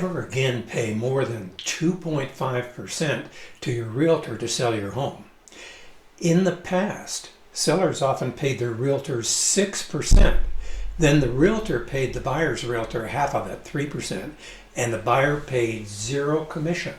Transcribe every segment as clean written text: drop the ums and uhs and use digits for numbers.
never again pay more than 2.5% to your realtor to sell your home. In the past, sellers often paid their realtors 6%. Then the realtor paid the buyer's realtor half of it, 3%, and the buyer paid zero commission.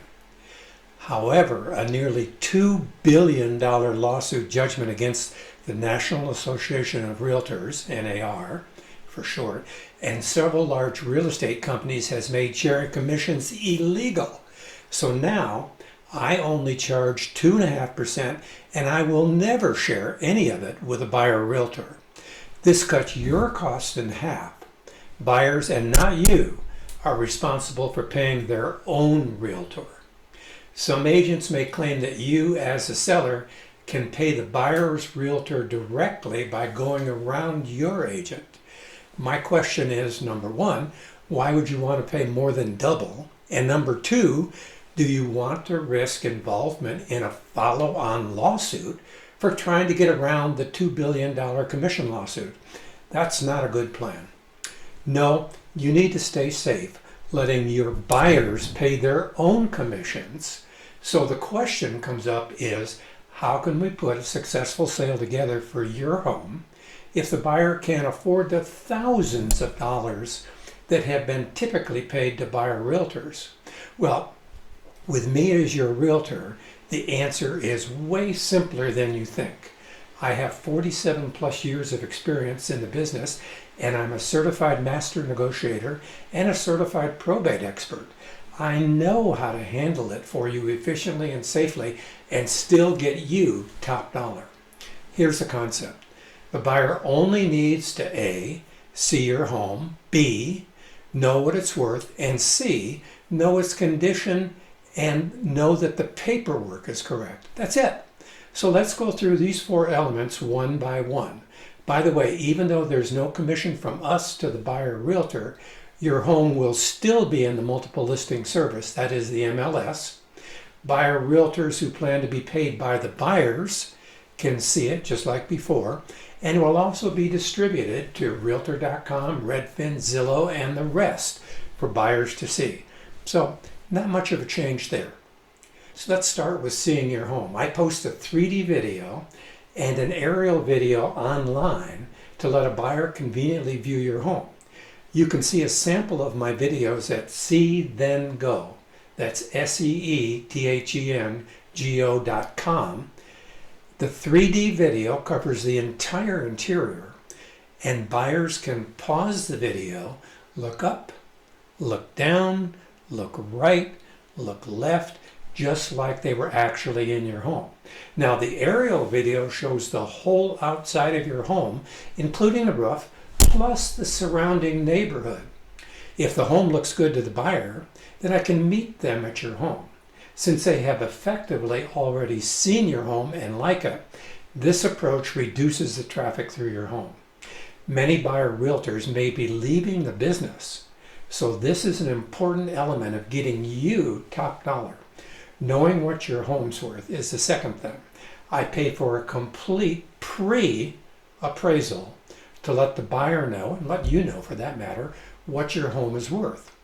However, a nearly $2 billion lawsuit judgment against the National Association of Realtors, NAR for short, and several large real estate companies has made sharing commissions illegal. So now I only charge 2.5%, and I will never share any of it with a buyer realtor. This cuts your costs in half. Buyers, and not you, are responsible for paying their own realtor. Some agents may claim that you, as a seller, can pay the buyer's realtor directly by going around your agent. My question is, number one, why would you want to pay more than double? And number two, do you want to risk involvement in a follow-on lawsuit for trying to get around the $2 billion commission lawsuit? That's not a good plan. No, you need to stay safe, letting your buyers pay their own commissions. So the question comes up is, how can we put a successful sale together for your home if the buyer can't afford the thousands of dollars that have been typically paid to buyer realtors? Well, with me as your realtor, the answer is way simpler than you think. I have 47 plus years of experience in the business, and I'm a certified master negotiator and a certified probate expert. I know how to handle it for you efficiently and safely and still get you top dollar. Here's the concept. The buyer only needs to A, see your home, B, know what it's worth, and C, know its condition and know that the paperwork is correct. That's it. So let's go through these four elements one by one. By the way, even though there's no commission from us to the buyer realtor, your home will still be in the multiple listing service, that is the MLS. Buyer realtors who plan to be paid by the buyers can see it just like before, and it will also be distributed to Realtor.com, Redfin, Zillow, and the rest for buyers to see. So not much of a change there. So let's start with seeing your home. I post a 3D video and an aerial video online to let a buyer conveniently view your home. You can see a sample of my videos at See Then Go. That's SEETHENGO.com. The 3D video covers the entire interior, and buyers can pause the video, look up, look down, look right, look left, just like they were actually in your home. Now, the aerial video shows the whole outside of your home, including the roof, plus the surrounding neighborhood. If the home looks good to the buyer, then I can meet them at your home. Since they have effectively already seen your home and like it, this approach reduces the traffic through your home. Many buyer realtors may be leaving the business, so this is an important element of getting you top dollar. Knowing what your home's worth is the second thing. I pay for a complete pre-appraisal to let the buyer know, and let you know for that matter, what your home is worth.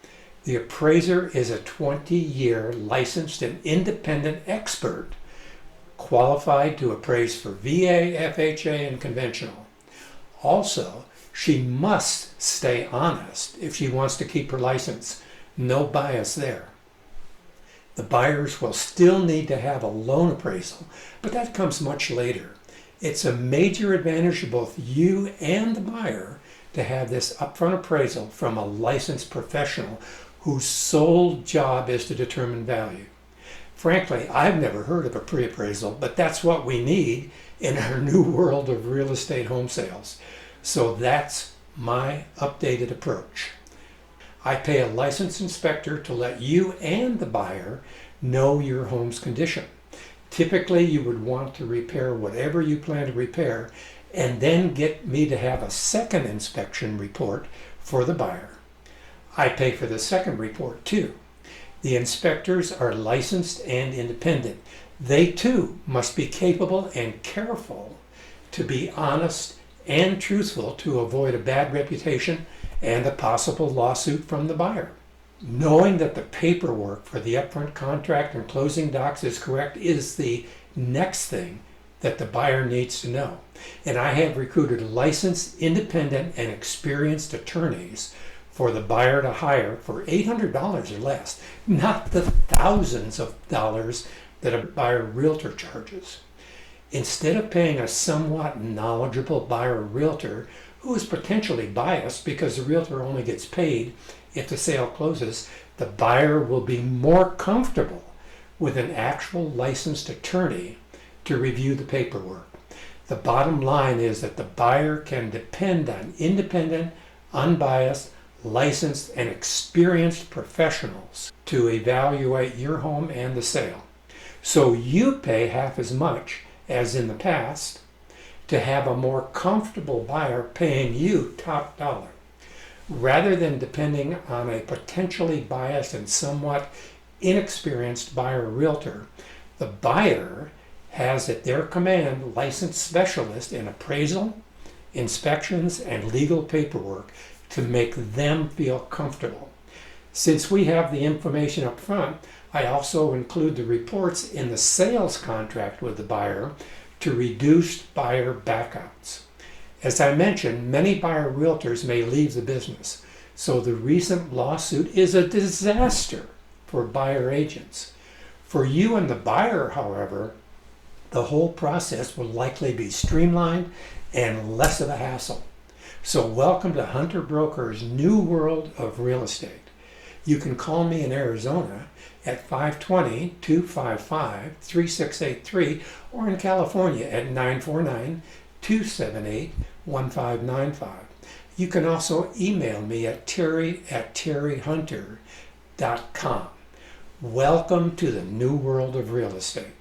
The appraiser is a 20-year licensed and independent expert qualified to appraise for VA, FHA, and conventional. Also, she must stay honest if she wants to keep her license. No bias there. The buyers will still need to have a loan appraisal, but that comes much later. It's a major advantage to both you and the buyer to have this upfront appraisal from a licensed professional whose sole job is to determine value. Frankly, I've never heard of a pre-appraisal, but that's what we need in our new world of real estate home sales. So that's my updated approach. I pay a licensed inspector to let you and the buyer know your home's condition. Typically, you would want to repair whatever you plan to repair and then get me to have a second inspection report for the buyer. I pay for the second report too. The inspectors are licensed and independent. They too must be capable and careful to be honest and truthful to avoid a bad reputation and a possible lawsuit from the buyer. Knowing that the paperwork for the upfront contract and closing docs is correct is the next thing that the buyer needs to know. And I have recruited licensed, independent, and experienced attorneys for the buyer to hire for $800 or less, not the thousands of dollars that a buyer realtor charges. Instead of paying a somewhat knowledgeable buyer realtor who is potentially biased because the realtor only gets paid if the sale closes, the buyer will be more comfortable with an actual licensed attorney to review the paperwork. The bottom line is that the buyer can depend on independent, unbiased, licensed, and experienced professionals to evaluate your home and the sale. So you pay half as much as in the past to have a more comfortable buyer paying you top dollar. Rather than depending on a potentially biased and somewhat inexperienced buyer realtor, the buyer has at their command licensed specialists in appraisal, inspections, and legal paperwork to make them feel comfortable. Since we have the information up front, I also include the reports in the sales contract with the buyer to reduce buyer backouts. As I mentioned, many buyer realtors may leave the business, so the recent lawsuit is a disaster for buyer agents. For you and the buyer, however, the whole process will likely be streamlined and less of a hassle. So welcome to Hunter Broker's new world of real estate. You can call me in Arizona at 520-255-3683 or in California at 949-278-1595. You can also email me at terry@terryhunter.com. Welcome to the new world of real estate.